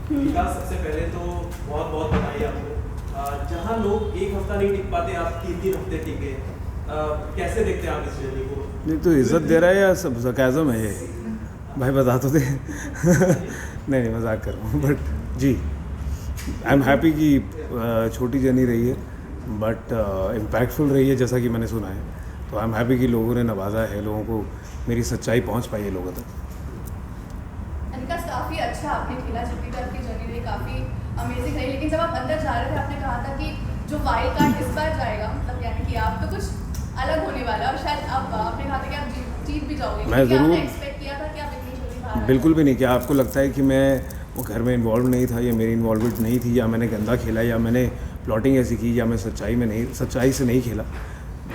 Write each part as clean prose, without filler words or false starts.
विकास, सबसे पहले तो बहुत बहुत बधाई आपको। जहाँ लोग एक हफ्ता नहीं टिक पाते, आप 3 3 हफ्ते टिके। कैसे देखते हैं आप इस जर्नी को? नहीं तो इज्जत दे रहा है या सब सरकाज़म है ये? भाई बता तो दे। नहीं नहीं, मजाक कर रहा हूँ, but ji I am happy कि छोटी जर्नी रही है बट इम्पैक्टफुल रही है जैसा कि मैंने सुना है। तो आई एम हैप्पी कि लोगों ने नवाजा है, लोगों को मेरी सच्चाई पहुंच पाई है लोगों तक। अनिका, काफ़ी अच्छा आपने खेला, जबकि भी आपकी जर्नी रही काफ़ी अमेजिंग रही, लेकिन जब आप अंदर जा रहे थे आपने कहा था कि जो वाइल्ड कार्ड इस बार जाएगा, मतलब यानी कि आप तो कुछ अलग होने वाला है और शायद अब आपने कहा था कि आप जीत भी जाओगे। मैं ज़रूर एक्सपेक्ट किया था कि आप इतनी जल्दी बाहर बिल्कुल भी नहीं। क्या आपको लगता है कि मैं वो घर में इन्वॉल्व नहीं था या मेरी इन्वॉल्वमेंट नहीं थी या मैंने गंदा खेला या मैंने प्लॉटिंग ऐसी की या मैं सच्चाई से नहीं खेला?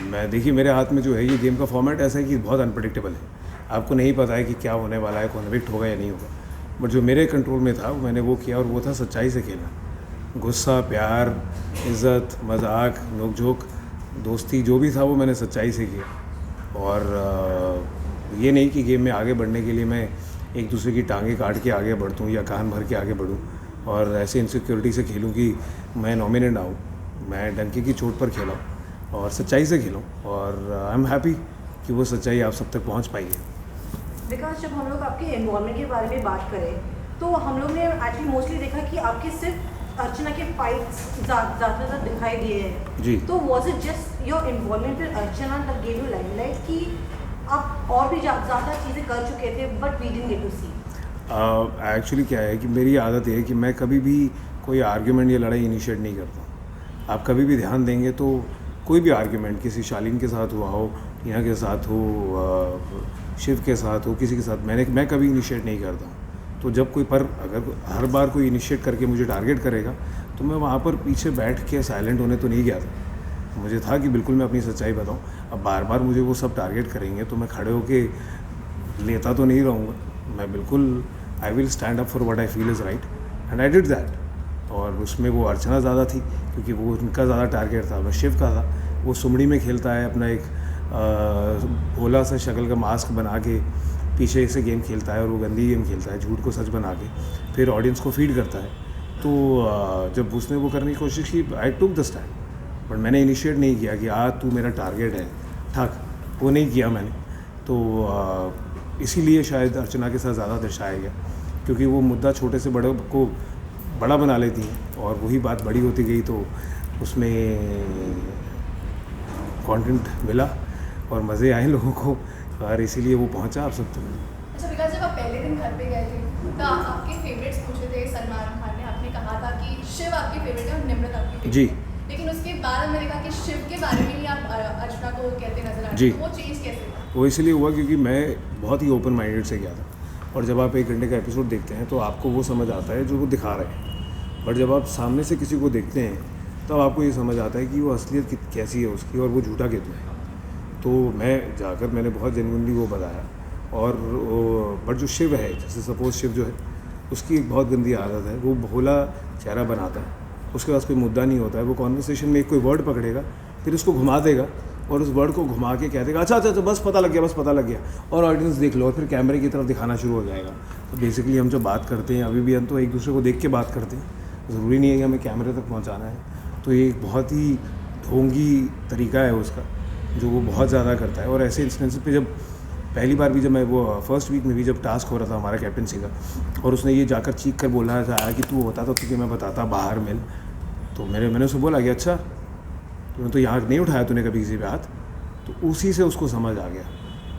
मैं देखिए, मेरे हाथ में जो है ये गेम का फॉर्मेट ऐसा है कि बहुत अनप्रडिक्टेबल है। आपको नहीं पता है कि क्या होने वाला है, कॉन्विक्ट होगा या नहीं होगा। बट जो मेरे कंट्रोल में था मैंने वो किया और वो था सच्चाई से खेला। गुस्सा, प्यार, इज़्ज़त, मजाक, नोक-झोंक, दोस्ती जो भी था वो मैंने सच्चाई से किया। और ये नहीं कि गेम में आगे बढ़ने के लिए मैं एक दूसरे की टांगें काट के आगे बढ़तूँ या कान भर के आगे बढ़ूँ और ऐसे इनसिक्योरिटी से खेलूँ कि मैं नॉमिनेट ना हूँ। मैं डंके की चोट पर खेला और सच्चाई से खेलूँ और आई एम हैप्पी कि वो सच्चाई आप सब तक पहुँच पाई है। विकास, जब हम लोग आपके इन्वॉल्वमेंट के बारे में बात करें तो हम लोग ने एक्चुअली मोस्टली देखा कि आपके सिर्फ अर्चना के फाइट्स ज़्यादातर दिखाई दिए हैं जी। तो was it just your involvement with Archana that gave you limelight कि आप और भी ज़्यादा चीज़ें कर चुके थे but we didn't get to see? Actually क्या है कि मेरी आदत है कि मैं कभी भी कोई आर्ग्यूमेंट या लड़ाई इनिशिएट नहीं करता। आप कभी भी ध्यान देंगे तो कोई भी आर्ग्यूमेंट किसी शालीन के साथ हुआ हो, टीना के साथ हो, शिव के साथ हो, किसी के साथ मैं कभी इनिशिएट नहीं करता। तो जब कोई अगर हर बार कोई इनिशिएट करके मुझे टारगेट करेगा तो मैं वहाँ पर पीछे बैठ के साइलेंट होने तो नहीं गया था। मुझे था कि बिल्कुल मैं अपनी सच्चाई बताऊँ। अब बार बार मुझे वो सब टारगेट करेंगे तो मैं खड़े होके लेता तो नहीं रहूँगा। मैं बिल्कुल I will stand up for what I feel is right and I did that. और उसमें वो अर्चना ज़्यादा थी क्योंकि वो उनका ज़्यादा टारगेट था, मैं शिव का था। वो सुमड़ी में खेलता है, अपना एक भोला सा शक्ल का मास्क बना के पीछे से गेम खेलता है और वो गंदी गेम खेलता है, झूठ को सच बना के फिर ऑडियंस को फीड करता है। तो जब उसने वो करने की कोशिश की, आई टुक द स्टैंड, बट मैंने इनिशिएट नहीं किया कि तू मेरा टारगेट है, ठाक, वो नहीं किया मैंने। तो इसीलिए शायद अर्चना के साथ ज़्यादा दर्शाया गया क्योंकि वो मुद्दा छोटे से बड़े को बड़ा बना लेती हैं और वही बात बड़ी होती गई तो उसमें कंटेंट मिला और मज़े आए लोगों को और इसीलिए वो पहुंचा आप सब तक। अच्छा विकास, जब आप पहले दिन घर पे गए थे तो आपके फेवरेट्स पूछे थे सलमान खान ने, आपने कहा था कि शिव आपकी फेवरेट है और निम्रत आपकी फेवरेट जी। है। लेकिन उसके बाद हमने देखा कि शिव के बारे में ही आप अर्चना को कहते नजर आ जी। रहे, तो वो चेंज कैसे हुआ? वो इसलिए हुआ क्योंकि मैं बहुत ही ओपन माइंडेड से गया था और जब आप 1 घंटे का एपिसोड देखते हैं तो आपको वो समझ आता है जो वो दिखा रहे हैं। बट जब आप सामने से किसी को देखते हैं तब आपको ये समझ आता है कि वो असलियत कैसी है उसकी और वो झूठा कितना है। तो मैं जाकर मैंने बहुत जेन्युइनली वो बताया। और बट जो शिव है, जैसे सपोज शिव जो है उसकी एक बहुत गंदी आदत है, वो भोला चेहरा बनाता है, उसके पास कोई मुद्दा नहीं होता है। वो कॉन्वर्सेशन में एक कोई वर्ड पकड़ेगा फिर उसको घुमा देगा और उस वर्ड को घुमा के कह देगा अच्छा अच्छा अच्छा बस पता लग गया और ऑडियंस देख लो और फिर कैमरे की तरफ दिखाना शुरू हो जाएगा। तो बेसिकली हम जब बात करते हैं अभी भी हम तो एक दूसरे को देख के बात करते हैं, ज़रूरी नहीं है कि हमें कैमरे तक पहुंचाना है। तो ये एक बहुत ही ढोंगी तरीका है उसका जो वो बहुत ज़्यादा करता है। और ऐसे इंस्टेंस पे जब पहली बार भी जब मैं वो फर्स्ट वीक में भी जब टास्क हो रहा था हमारा कैप्टनसी का और उसने ये जाकर चीख कर बोल रहा था कि तू होता तो तुझे मैं बताता बाहर मिल, तो मैंने उससे बोला कि अच्छा तूने तो यहाँ नहीं उठाया तूने कभी किसी पे हाथ। तो उसी से उसको समझ आ गया।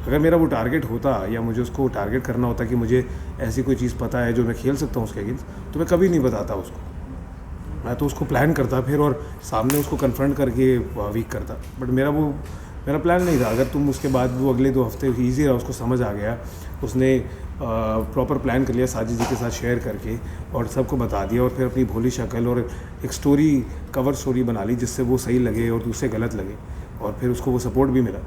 अगर मेरा वो टारगेट होता या मुझे उसको टारगेट करना होता कि मुझे ऐसी कोई चीज़ पता है जो मैं खेल सकता हूँ उसके अगेंस्ट, तो मैं कभी नहीं बताता उसको। मैं तो उसको प्लान करता फिर और सामने उसको कन्फ्रंट करके वीक करता। बट मेरा प्लान नहीं था। अगर तुम उसके बाद वो अगले 2 हफ्ते ईजी रहा, उसको समझ आ गया, उसने प्रॉपर प्लान कर लिया साजिद जी के साथ शेयर करके और सबको बता दिया और फिर अपनी भोली शक्ल और एक स्टोरी कवर स्टोरी बना ली जिससे वो सही लगे और दूसरे गलत लगे और फिर उसको वो सपोर्ट भी मिला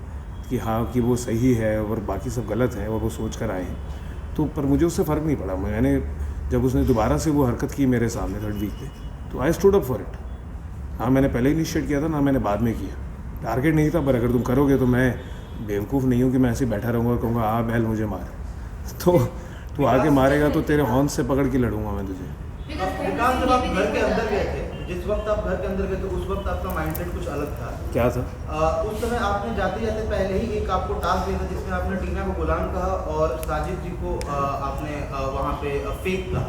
कि हाँ कि वो सही है और बाकी सब गलत है और वो सोच कर आए हैं। तो पर मुझे उससे फ़र्क नहीं पड़ा। मैंने जब उसने दोबारा से वो हरकत की मेरे सामने 3rd वीक पे तो आई स्टूड अप फॉर इट। हाँ, मैंने पहले इनिशिएट किया था ना मैंने बाद में किया। टारगेट नहीं था, पर अगर तुम करोगे तो मैं बेवकूफ़ नहीं हूँ कि मैं ऐसे बैठा रहूँगा और कहूँगा बैल मुझे मार। तो तू आके मारेगा तो तेरे हॉर्न से पकड़ के लड़ूंगा मैं तुझे। विकास, जब आप घर के अंदर गए थे, जिस वक्त आप घर के अंदर गए थे उस वक्त आपका माइंडसेट कुछ अलग था। क्या था? उस समय आपने जाते जाते पहले ही एक आपको टास्क दिया था जिसमें आपने टीना को गुलाम कहा और साजिद जी को आपने वहाँ पे फेक कहा,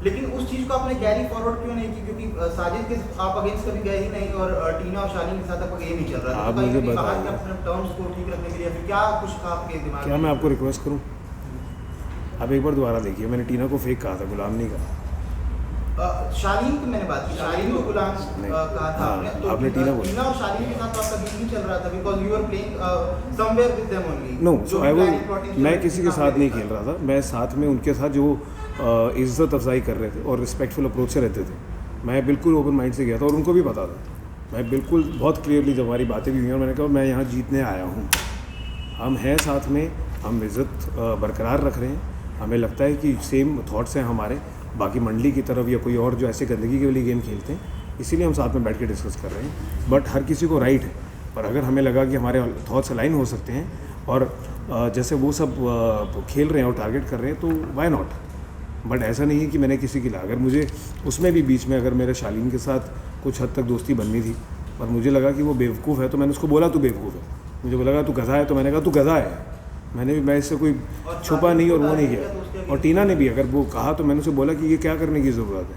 लेकिन उस चीज़ को आपने कैरी फॉरवर्ड क्यों नहीं की? क्योंकि साजिद के आप अगेंस्ट कभी गए ही नहीं और टीना और शालीन के साथ आपका ये नहीं चल रहा था। आप तो मुझे कहीं बाहर बताइए। के अपने टर्म्स को ठीक रखने के लिए फिर क्या कुछ था आपके दिमाग क्या में? मैं आपको रिक्वेस्ट करूं? आप एक बार दोबारा देखिए, मैंने टीना को फेक कहा था, गुलाम नहीं कहा। शालीन की मैंने बात की, शालीन को गुलाम नहीं। कहा था हाँ, आपने। तो आपने टीना बोला। टीना और शालीन के साथ तो आपका डील नहीं चल रहा था because you are playing somewhere with them only. No, so I was, मैं किसी के साथ नहीं खेल रहा था, मैं साथ में उनके साथ जो इज़्ज़त अफजाई कर रहे थे और रिस्पेक्टफुल अप्रोच से रहते थे, मैं बिल्कुल ओपन माइंड से गया था और उनको भी पता था। मैं बिल्कुल बहुत क्लियरली, जब हमारी बातें भी हुई और मैंने कहा मैं यहाँ जीतने आया हूँ, हम हैं साथ में, हम इज़्ज़त बरकरार रख रहे हैं, हमें लगता है कि सेम थॉट्स हैं हमारे बाकी मंडली की तरफ या कोई और जो ऐसे गंदगी के वाली गेम खेलते हैं, इसीलिए हम साथ में बैठ के डिस्कस कर रहे हैं। बट हर किसी को राइट है, पर अगर हमें लगा कि हमारे थॉट्स अलाइन हो सकते हैं और जैसे वो सब खेल रहे हैं और टारगेट कर रहे हैं, तो वाई नॉट। बट ऐसा नहीं है कि मैंने किसी की अगर मुझे उसमें भी बीच में अगर मेरे शालीन के साथ कुछ हद तक दोस्ती बननी थी और मुझे लगा कि वो बेवकूफ़ है, तो मैंने उसको बोला तू बेवकूफ़ है। मुझे लगा तू गधा है, तो मैंने कहा तू गधा है। मैं इससे कोई छुपा नहीं और वो नहीं किया। और टीना ने भी अगर वो कहा तो मैंने उसे बोला कि ये क्या करने की ज़रूरत है,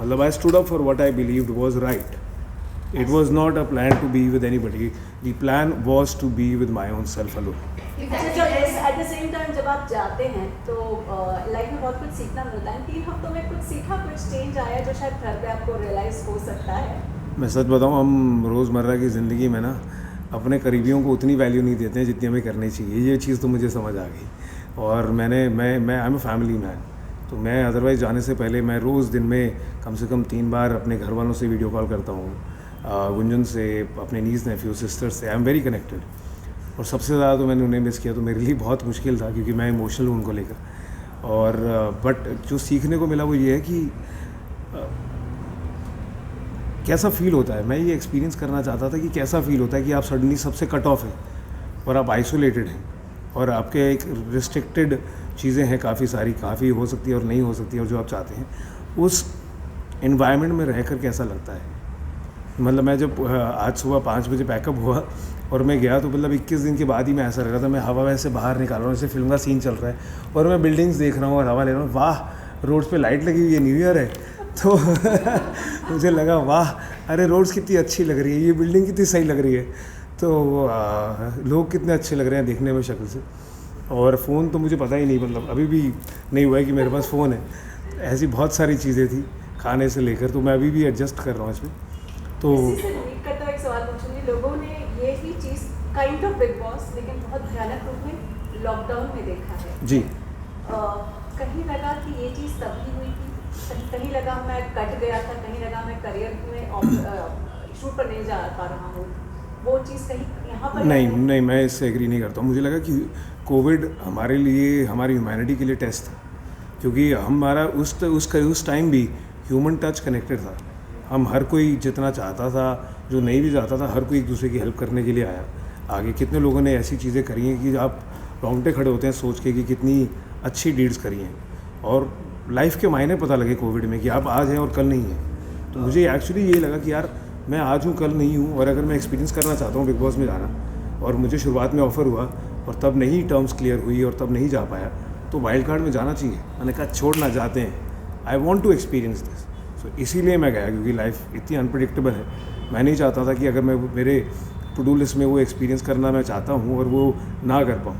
मतलब I stood up for what I believed was right. It was not a plan to be with anybody, the plan was to be with my own self alone. At the same time जब आप जाते हैं तो life में बहुत कुछ सीखना मिलता है। 3 हफ्तों में कुछ सीखा, कुछ चेंज आया जो शायद घर पे आपको रियलाइज़ हो सकता है? मैं सच बताऊं, हम रोज़मर्रा की ज़िंदगी में ना अपने करीबियों को उतनी वैल्यू नहीं देते हैं जितनी हमें करनी चाहिए। ये चीज़ तो मुझे समझ आ गई। और मैं I am a family man, तो मैं अदरवाइज़ जाने से पहले मैं रोज़ दिन में कम से कम 3 बार अपने घर वालों से वीडियो कॉल करता हूँ, गुंजन से, अपने नीस नेफ्यू सिस्टर से। I am very connected. और सबसे ज़्यादा तो मैंने उन्हें मिस किया, तो मेरे लिए बहुत मुश्किल था क्योंकि मैं इमोशनल हूँ उनको लेकर। और बट जो सीखने को मिला वो ये है कि कैसा फ़ील होता है। मैं ये एक्सपीरियंस करना चाहता था कि कैसा फ़ील होता है कि आप सडनली सबसे कट ऑफ हैं और आप आइसोलेटेड हैं और आपके एक रिस्ट्रिक्टेड चीज़ें हैं, काफ़ी हो सकती है और नहीं हो सकती है, और जो आप चाहते हैं उस एनवायरनमेंट में रहकर कैसा लगता है। मतलब मैं जब आज सुबह 5 बजे पैकअप हुआ और मैं गया तो मतलब 21 दिन के बाद ही मैं ऐसा लग रहा था, मैं हवा में से बाहर निकाल रहा हूँ, जैसे फिल्म का सीन चल रहा है और मैं बिल्डिंग्स देख रहा हूँ और हवा ले रहा हूँ। वाह, रोड्स पे लाइट लगी हुई है, न्यू ईयर है, तो मुझे लगा वाह, अरे रोड्स कितनी अच्छी लग रही है, ये बिल्डिंग कितनी सही लग रही है, तो लोग कितने अच्छे लग रहे हैं देखने में शक्ल से। और फ़ोन तो मुझे पता ही नहीं, मतलब अभी भी नहीं हुआ है कि मेरे पास फ़ोन है। ऐसी बहुत सारी चीज़ें थी खाने से लेकर, तो मैं अभी भी एडजस्ट कर रहा हूँ इसमें। तो इसी से रिलेट करता हुआ एक सवाल पूछूंगी। लोगों ने ये ही चीज़ काइंड ऑफ बिग बॉस लेकिन बहुत भयानक रूप में लॉकडाउन में देखा है जी, कहीं लगा कि ये चीज़ तभी हुई थी, कहीं लगा मैं कट गया था, कहीं लगा मैं करियर में शूट पर नहीं जा पा रहा हूँ, वो चीज़ कहीं यहाँ पर नहीं, मैं इससे एग्री नहीं करता हूँ। मुझे लगा कि कोविड हमारे लिए, हमारी ह्यूमैनिटी के लिए टेस्ट था, क्योंकि हमारा उस टाइम भी ह्यूमन टच कनेक्टेड था। हम हर कोई जितना चाहता था, जो नहीं भी चाहता था, हर कोई एक दूसरे की हेल्प करने के लिए आया आगे। कितने लोगों ने ऐसी चीज़ें करी हैं कि आप रोंगटे खड़े होते हैं सोच के कि कितनी अच्छी डीड्स करी हैं, और लाइफ के मायने पता लगे कोविड में कि आप आज हैं और कल नहीं हैं। तो मुझे एक्चुअली ये लगा कि यार मैं आज हूँ, कल नहीं हूँ, और अगर मैं एक्सपीरियंस करना चाहता हूँ बिग बॉस में जाना, और मुझे शुरुआत में ऑफ़र हुआ और तब नहीं टर्म्स क्लियर हुई और तब नहीं जा पाया, तो वाइल्ड कार्ड में जाना चाहिए। मैंने कहा छोड़ना जाते हैं, I want to experience this. So इसीलिए मैं गया, क्योंकि लाइफ इतनी अनप्रेडिक्टेबल है। मैं नहीं चाहता था कि अगर मैं मेरे टू डू लिस्ट में वो एक्सपीरियंस करना मैं चाहता हूँ और वो ना कर पाऊँ,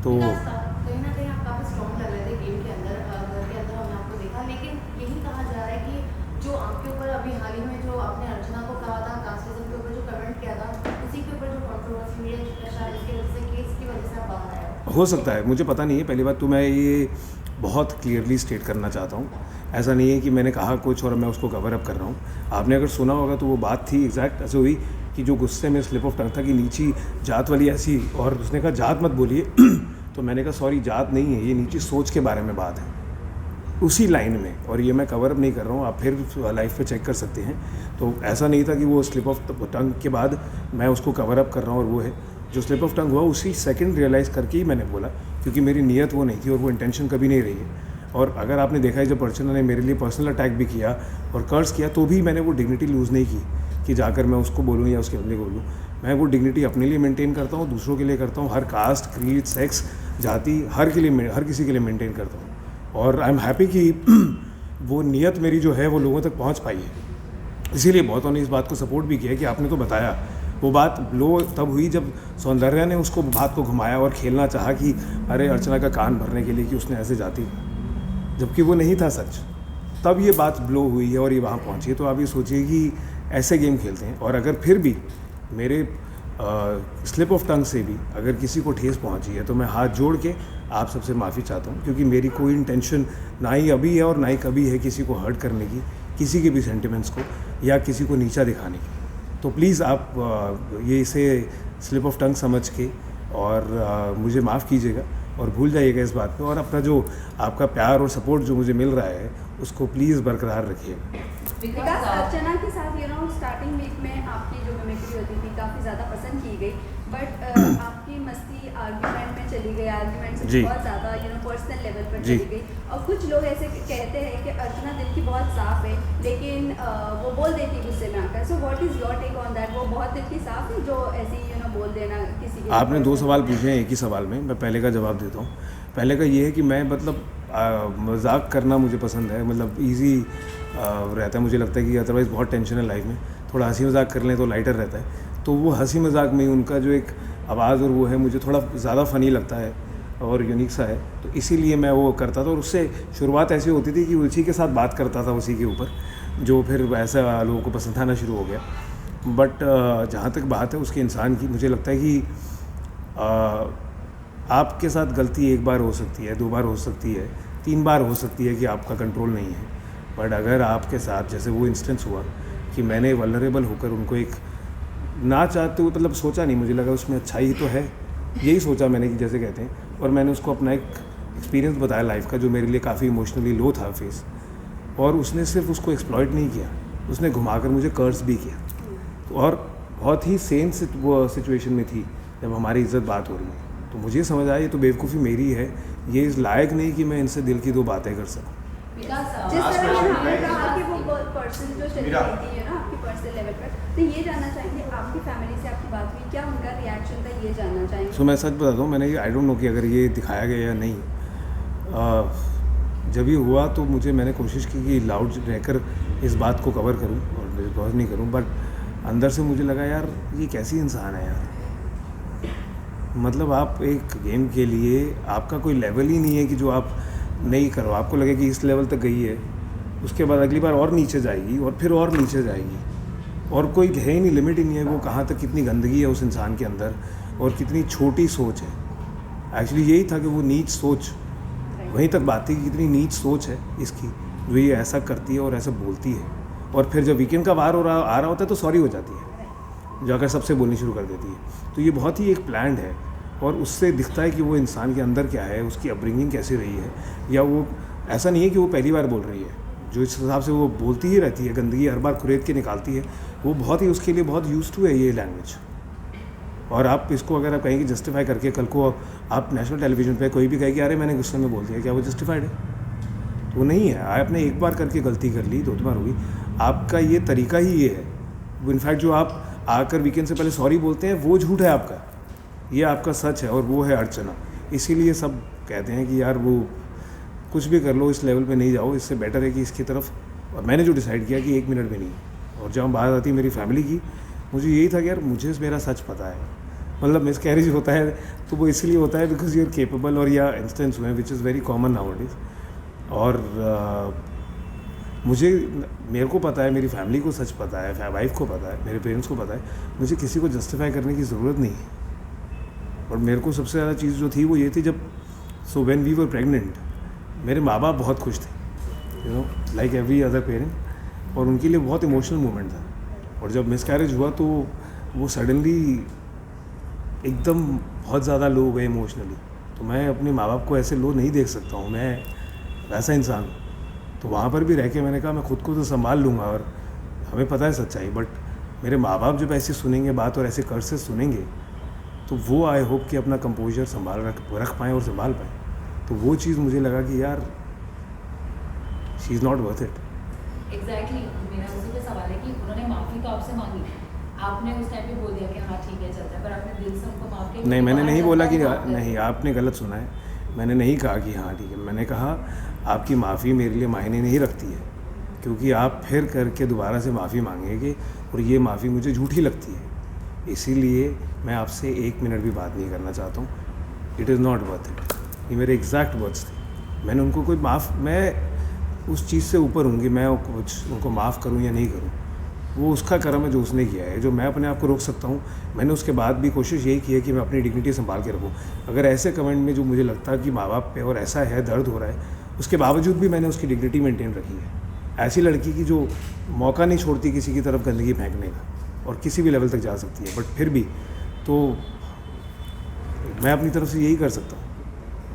तो कहीं ना कहीं आप काफ़ी स्ट्रॉन्ग लग रहे थे गेम के अंदर, घर के अंदर हमने आपको देखा। लेकिन यही कहा जा रहा है कि जो आपके ऊपर अभी हाल ही में जो आपने अर्चना को कहा था, कास्टिज्म के ऊपर जो कमेंट किया था, उसी के ऊपर जो कंट्रोवर्सी है शायद इसकी वजह से, केस की वजह से आप बाहर आए हो सकता है, मुझे पता नहीं है। पहली बात तो मैं ये बहुत क्लियरली स्टेट करना चाहता हूँ, ऐसा नहीं है कि मैंने कहा कुछ और मैं उसको कवर अप कर रहा हूँ। आपने अगर सुना होगा तो वो बात थी एग्जैक्ट ऐसे हुई कि जो गुस्से में स्लिप ऑफ टंग था कि नीची जात वाली ऐसी, और उसने कहा जात मत बोलिए तो मैंने कहा सॉरी जात नहीं है, ये नीची सोच के बारे में बात है, उसी लाइन में। और ये मैं कवर अप नहीं कर रहा हूँ, आप फिर लाइफ पे चेक कर सकते हैं। तो ऐसा नहीं था कि वो स्लिप ऑफ टंग के बाद मैं उसको कवर अप कर रहा हूँ, और वो है जो स्लिप ऑफ टंग हुआ उसी सेकंड रियलाइज़ करके ही मैंने बोला, क्योंकि मेरी नीयत वो नहीं थी और वो इंटेंशन कभी नहीं रही है। और अगर आपने देखा है जब अर्चना ने मेरे लिए पर्सनल अटैक भी किया और कर्स किया तो भी मैंने वो डिग्निटी लूज़ नहीं की कि जाकर मैं उसको बोलूँ या उसके बंदे को बोलूँ। मैं वो डिग्निटी अपने लिए मेंटेन करता हूँ, दूसरों के लिए करता हूँ, हर कास्ट, क्रीड, सेक्स, जाति, हर किसी के लिए मेंटेन करता हूँ। और आई एम हैप्पी कि वो नीयत मेरी जो है वो लोगों तक पहुँच पाई है। इसीलिए बहुतों ने इस बात को सपोर्ट भी किया कि आपने तो बताया। वो बात लो तब हुई जब सौंदर्या ने उसको बात को घुमाया और खेलना चाहा कि अरे अर्चना का कान भरने के लिए कि उसने ऐसे जाती, जबकि वो नहीं था सच। तब ये बात ब्लो हुई है और ये वहाँ पहुँची है। तो आप ये सोचिए कि ऐसे गेम खेलते हैं। और अगर फिर भी मेरे स्लिप ऑफ टंग से भी अगर किसी को ठेस पहुँची है तो मैं हाथ जोड़ के आप सबसे माफ़ी चाहता हूँ, क्योंकि मेरी कोई इंटेंशन ना ही अभी है और ना ही कभी है किसी को हर्ट करने की, किसी के भी सेंटिमेंट्स को या किसी को नीचा दिखाने की। तो प्लीज़ आप ये इसे स्लिप ऑफ टंग समझ के और मुझे माफ़ कीजिएगा और भूल जाइएगा इस बात पे, और अपना जो आपका प्यार और सपोर्ट जो मुझे मिल रहा है उसको प्लीज़ बरकरार रखिएगा। विकास, अर्चना के साथ स्टार्टिंग वीक में आपकी जो मिमिक्री होती थी काफ़ी ज़्यादा पसंद की गई, बट आपकी मस्ती आर्ग्यूमेंट में चली गई, आर्ग्यूमेंट से बहुत ज़्यादा पर्सनल लेवल पर चली गई। और कुछ लोग ऐसे कहते हैं कि अर्चना दिल की बहुत साफ़ है लेकिन वो बोल देती गुस्से में आकर। So what is your take on that? वो बहुत दिल की साफ़ है जो ऐसे बोल देना किसी के? आपने 2 सवाल पूछे हैं एक ही सवाल में, मैं पहले का जवाब देता हूँ। पहले का ये है कि मैं मतलब मजाक करना मुझे पसंद है, मतलब ईजी रहता है। मुझे लगता है कि अदरवाइज़ बहुत टेंशन है लाइफ में, थोड़ा हंसी मजाक कर लें तो लाइटर रहता है। तो वो हंसी मजाक में उनका जो एक आवाज़ और वो है मुझे थोड़ा ज़्यादा फ़नी लगता है और यूनिक सा है, तो इसीलिए मैं वो करता था। और उससे शुरुआत ऐसी होती थी कि उसी के साथ बात करता था उसी के ऊपर, जो फिर वैसा लोगों को पसंद आना शुरू हो गया। बट जहाँ तक बात है उसके इंसान की, मुझे लगता है कि आपके साथ गलती 1 बार हो सकती है, 2 बार हो सकती है, 3 बार हो सकती है कि आपका कंट्रोल नहीं है। बट अगर आपके साथ जैसे वो इंस्टेंस हुआ कि मैंने वल्नरेबल होकर उनको एक ना चाहते हुए, मतलब सोचा नहीं, मुझे लगा उसमें अच्छाई तो है, यही सोचा मैंने कि जैसे कहते हैं, और मैंने उसको अपना एक एक्सपीरियंस बताया लाइफ का जो मेरे लिए काफ़ी इमोशनली लो था फेस, और उसने सिर्फ उसको एक्सप्लॉइट नहीं किया, उसने घुमाकर मुझे कर्स भी किया। और बहुत ही सेम सिचुएशन में थी जब हमारी इज्जत बात हो रही है। तो मुझे समझ आया ये तो बेवकूफ़ी मेरी है, ये इस लायक नहीं कि मैं इनसे दिल की 2 बातें कर सकूँ। जिस तरह से हमने कहा कि वो पर्सन जो चली गई थी आपकी पर्सनल लेवल पर, तो ये जानना चाहेंगे आपकी फैमिली से आपकी बात हुई, क्या उनका रिएक्शन था, ये जानना चाहेंगे। सो मैं सच बताता हूँ, मैंने आई डोंट नो कि अगर ये दिखाया गया या नहीं, जब ये हुआ तो मैंने कोशिश की कि लाउड रहकर इस बात को कवर करूँ और डिस्कस नहीं करूँ, बट अंदर से मुझे लगा यार ये कैसी इंसान है यार। मतलब आप एक गेम के लिए आपका कोई लेवल ही नहीं है कि जो आप नहीं करो, आपको लगे कि इस लेवल तक गई है, उसके बाद अगली बार और नीचे जाएगी और फिर और नीचे जाएगी, और कोई है ही नहीं, लिमिट ही नहीं है वो कहाँ तक, कितनी गंदगी है उस इंसान के अंदर और कितनी छोटी सोच है। एक्चुअली यही था कि वो नीच सोच, वहीं तक बात थी कि कितनी नीच सोच है इसकी, जो ये ऐसा करती है और ऐसा बोलती है, और फिर जब वीकेंड का वार आ रहा होता है तो सॉरी हो जाती है, जाकर सबसे बोलनी शुरू कर देती है। तो ये बहुत ही एक प्लान्ड है, और उससे दिखता है कि वो इंसान के अंदर क्या है, उसकी अपब्रिंगिंग कैसी रही है, या वो ऐसा नहीं है कि वो पहली बार बोल रही है, जो इस हिसाब से वो बोलती ही रहती है, गंदगी हर बार खुरेद के निकालती है, वो बहुत ही उसके लिए बहुत यूज्ड टू है ये लैंग्वेज। और आप इसको अगर आप कहेंगे जस्टिफाई करके, कल को आप नेशनल टेलीविजन पे कोई भी कहे कि अरे मैंने गुस्से में बोल दिया, क्या वो जस्टिफाइड है? तो वो नहीं है। आपने एक बार करके गलती कर ली, 2 बार हुई, आपका ये तरीका ही ये है। इनफैक्ट जो आप आकर वीकेंड से पहले सॉरी बोलते हैं वो झूठ है आपका, ये आपका सच है, और वो है अर्चना। इसीलिए सब कहते हैं कि यार वो कुछ भी कर लो, इस लेवल पे नहीं जाओ, इससे बेटर है कि इसकी तरफ। और मैंने जो डिसाइड किया कि 1 मिनट भी नहीं। और जब बात आती मेरी फैमिली की, मुझे यही था कि यार मुझे मेरा सच पता है, मतलब मिसकैरेज होता है तो वो इसलिए होता है बिकॉज यू आर केपेबल, और या इंस्टेंस हुए which is very common nowadays. और मेरे को पता है, मेरी फैमिली को सच पता है, वाइफ को पता है, मेरे पेरेंट्स को पता है, मुझे किसी को जस्टिफाई करने की ज़रूरत नहीं है। और मेरे को सबसे ज़्यादा चीज़ जो थी वो ये थी, जब व्हेन वी वर प्रेग्नेंट, मेरे माँ बाप बहुत खुश थे, लाइक एवरी अदर पेरेंट, और उनके लिए बहुत इमोशनल मोमेंट था। और जब मिसकैरेज हुआ तो वो सडनली एकदम बहुत ज़्यादा लो हो गए इमोशनली। तो मैं अपने माँ बाप को ऐसे लो नहीं देख सकता हूँ, मैं वैसा इंसान हूँ। तो वहाँ पर भी रह के मैंने कहा मैं खुद को तो संभाल लूँगा, और हमें पता है सच्चाई, बट मेरे माँ बाप जब ऐसे सुनेंगे बात और ऐसे कर्सेस सुनेंगे, तो वो आई होप कि अपना कंपोजर रख पाएँ और संभाल पाएँ। तो वो चीज़ मुझे लगा कि यार she is not worth it. Exactly मेरा उसी पे सवाल है कि उन्होंने माफ़ी तो आपसे मांगी, आपने उस टाइम पे बोल दिया कि हाँ ठीक है चलता है, पर आपने दिल से उनको माफ़ किया? नहीं, मैंने नहीं बोला कि नहीं, नहीं, आपने गलत सुना है। मैंने नहीं कहा कि हाँ ठीक है, मैंने कहा आपकी माफ़ी मेरे लिए मायने नहीं रखती है, क्योंकि आप फिर करके दोबारा से माफ़ी मांगेंगे और ये माफ़ी मुझे झूठी लगती है, इसीलिए मैं आपसे 1 मिनट भी बात नहीं करना चाहता हूँ। It is not worth it. ये मेरे एग्जैक्ट वर्ड्स थे। मैंने उनको कोई मैं उस चीज़ से ऊपर हूँ कि मैं कुछ उनको माफ़ करूँ या नहीं करूँ, वो उसका कर्म है जो उसने किया है। जो मैं अपने आप को रोक सकता हूँ, मैंने उसके बाद भी कोशिश यही की है कि मैं अपनी डिग्निटी संभाल के रखूँ। अगर ऐसे कमेंट में जो मुझे लगता है कि माँ बाप पे और ऐसा है, दर्द हो रहा है, उसके बावजूद भी मैंने उसकी डिग्निटी मेंटेन रखी है। ऐसी लड़की की जो मौका नहीं छोड़ती किसी की तरफ गंदगी फेंकने का और किसी भी लेवल तक जा सकती है, बट फिर भी तो मैं अपनी तरफ से यही कर सकता हूँ।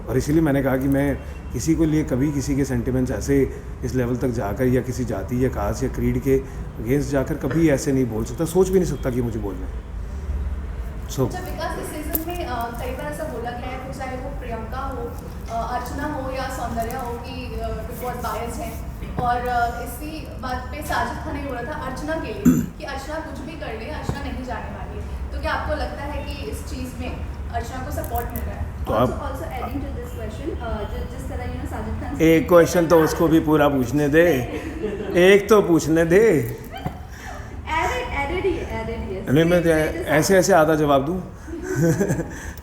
और इसीलिए मैंने कहा कि मैं किसी को लिए कभी किसी के सेंटिमेंट्स ऐसे इस लेवल तक जाकर या किसी जाति या कास्ट या क्रीड के अगेंस्ट जाकर कभी ऐसे नहीं बोल सकता, सोच भी नहीं सकता कि मुझे बोलना है। सो अच्छा विकास, इस सीजन में कई बार ऐसा बोला गया है, चाहे वो प्रियंका हो, अर्चना हो या सौंदर्या हो, कि बहुत बायस हैं। और इसी बात पे साजिद खान ने बोला था अर्चना के लिए कि अर्चना कुछ भी कर ले, अर्चना नहीं जाने वाली है। तो क्या आपको लगता है कि इस चीज़ में अर्चना को सपोर्ट मिल रहा है? तो आप also adding to this question, जिस तरह साजिद खान एक क्वेश्चन तो उसको भी पूरा पूछने दे, एक तो पूछने दे। added ही नहीं, मैं ऐसे ऐसे आधा जवाब दूँ?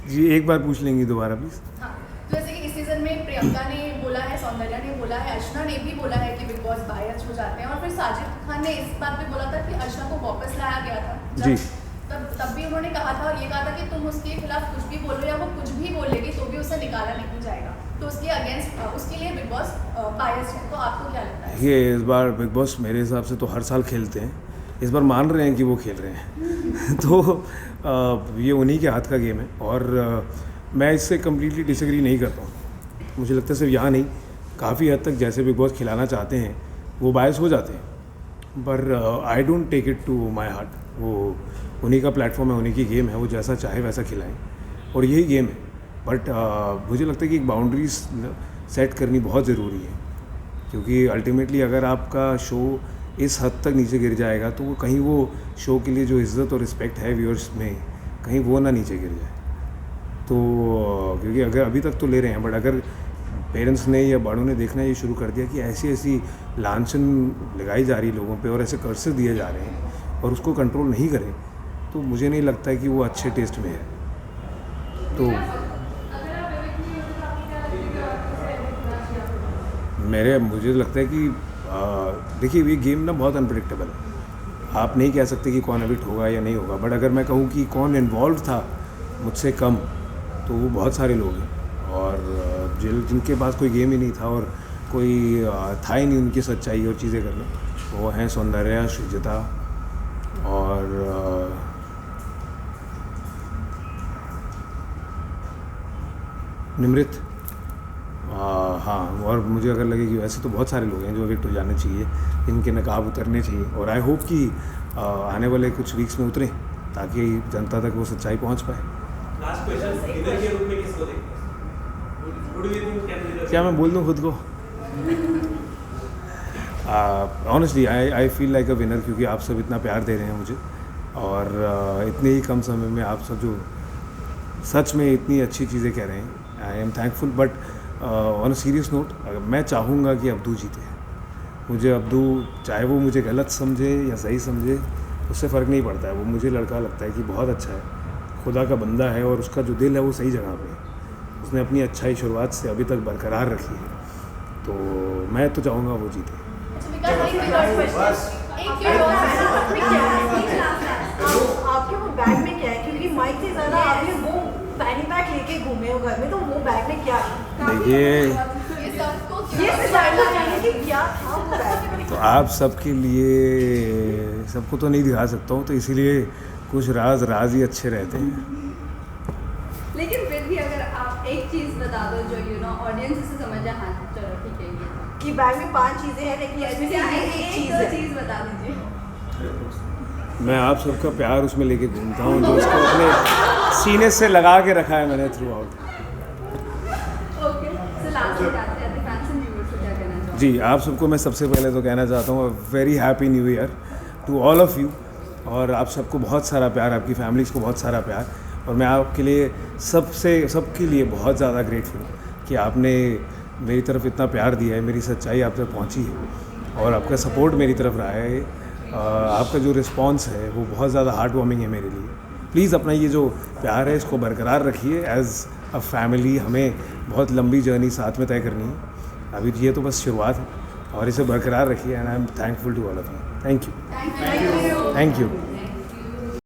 जी एक बार पूछ लेंगी दोबारा प्लीज़। हाँ, तो जैसे कि इस सीजन में प्रियंका ने बोला है, सौंदर्या ने बोला है, अर्चना ने भी बोला है कि बिग बॉस बायस हो जाते हैं, और फिर साजिद खान ने इस बात पे बोला था कि अर्चना को वापस लाया गया था जी। तब भी उन्होंने कहा था और ये कहा था कि तुम उसके खिलाफ कुछ भी बोलो या वो कुछ भी बोलेगी तो भी उसे निकाला नहीं जाएगा, तो उसके अगेंस्ट उसके लिए बिग बॉस बायस्ड है। तो आपको क्या लगता है? ये इस बार बिग बॉस मेरे हिसाब से तो हर साल खेलते हैं, इस बार मान रहे हैं कि वो खेल रहे हैं तो ये उन्हीं के हाथ का गेम है और मैं इससे कम्प्लीटली डिसएग्री नहीं करता हूँ। मुझे लगता है सिर्फ यहाँ नहीं, काफ़ी हद तक जैसे बिग बॉस खिलाना चाहते हैं वो बायस हो जाते हैं, पर I don't take it to my heart. वो उन्हीं का प्लेटफॉर्म है, उन्हीं की गेम है, वो जैसा चाहे वैसा खिलाएं और यही गेम है। बट मुझे लगता है कि एक बाउंड्रीज सेट करनी बहुत ज़रूरी है, क्योंकि अल्टीमेटली अगर आपका शो इस हद तक नीचे गिर जाएगा तो वो कहीं वो शो के लिए जो इज़्ज़त और रिस्पेक्ट है व्यूअर्स में, कहीं वो ना नीचे गिर जाए। तो क्योंकि अगर अभी तक तो ले रहे हैं, बट अगर पेरेंट्स ने या बड़ों ने देखना ये शुरू कर दिया कि ऐसी ऐसी लांछन लगाई जा रही लोगों पे और ऐसे कर्सेस दिए जा रहे हैं और उसको कंट्रोल नहीं करें, तो मुझे नहीं लगता है कि वो अच्छे टेस्ट में है। तो मुझे लगता है कि देखिए ये गेम ना बहुत अनप्रेडिक्टेबल है, आप नहीं कह सकते कि कौन एविक्ट होगा या नहीं होगा, बट अगर मैं कहूँ कि कौन इन्वॉल्व था मुझसे कम, तो वो बहुत सारे लोग हैं और जिनके पास कोई गेम ही नहीं था और कोई था ही नहीं उनकी सच्चाई और चीज़ें करने, वो हैं सौंदर्या, शुजिता और निमृत। हाँ, और मुझे अगर लगे कि वैसे तो बहुत सारे लोग हैं जो एविक्ट हो जाने चाहिए, इनके नकाब उतरने चाहिए और आई होप कि आने वाले कुछ वीक्स में उतरें ताकि जनता तक वो सच्चाई पहुंच पाए। लास्ट क्वेश्चन, विनर के रूप में किसको देखते हैं? Who do you think can be the क्या मैं बोल दूं खुद को? Honestly I feel like a winner, क्योंकि आप सब इतना प्यार दे रहे हैं मुझे और इतने ही कम समय में आप सब जो सच में इतनी अच्छी चीज़ें कह रहे हैं, आई am thankful. But on a serious note, मैं चाहूँगा कि अब्दू जीते। मुझे अब्दू, चाहे वो मुझे गलत समझे या सही समझे, उससे फ़र्क नहीं पड़ता है। वो मुझे लड़का लगता है कि बहुत अच्छा है, खुदा का बंदा है और उसका जो दिल है वो सही जगह पे है। उसने अपनी अच्छाई शुरुआत से अभी तक बरकरार रखी है, तो मैं तो चाहूँगा वो जीते। आपके वो बैग में क्या है? क्योंकि माइक से ज़्यादा आपने वो पैनी बैग लेके घूमे हो घर में, तो वो बैग में क्या है? देखिए, ये जानना चाहिए कि क्या था वो बैग में। तो आप सबके लिए सबको तो नहीं दिखा सकता हूँ, तो इसीलिए कुछ राज ही अच्छे रहते हैं। लेकिन फिर भी अगर आप एक चीज़ बता दो जो ऑडियंस इसे समझ जाए, हाँ चलो ठीक है ये था, कि बैग में 5 चीज़ें हैं लेकिन इसमें से एक चीज़ है। चीज़ बता दीजिए। मैं आप सबका प्यार उसमें लेके घूमता हूँ जो उसको अपने सीने से लगा के रखा है मैंने through out. Okay, so last में जाते हैं फैंस एंड व्यूअर्स को क्या कहना चाहूँगा? जी, आप सबको मैं सबसे पहले तो कहना चाहता हूँ very happy new year to all of you. और आप सबको बहुत सारा प्यार, आपकी फैमिलीज़ को बहुत सारा प्यार। और मैं आपके लिए सबके लिए बहुत ज़्यादा ग्रेटफुल कि आपने मेरी तरफ इतना प्यार दिया है, मेरी सच्चाई आप तक पहुँची है और आपका सपोर्ट मेरी तरफ रहा है। आपका जो रिस्पॉन्स है वो बहुत ज़्यादा हार्ट वार्मिंग है मेरे लिए। प्लीज़ अपना ये जो प्यार है इसको बरकरार रखिए। एज़ अ फैमिली हमें बहुत लंबी जर्नी साथ में तय करनी है। अभी ये तो बस शुरुआत है और इसे बरकरार रखिए। And I am thankful to all of you. Thank you.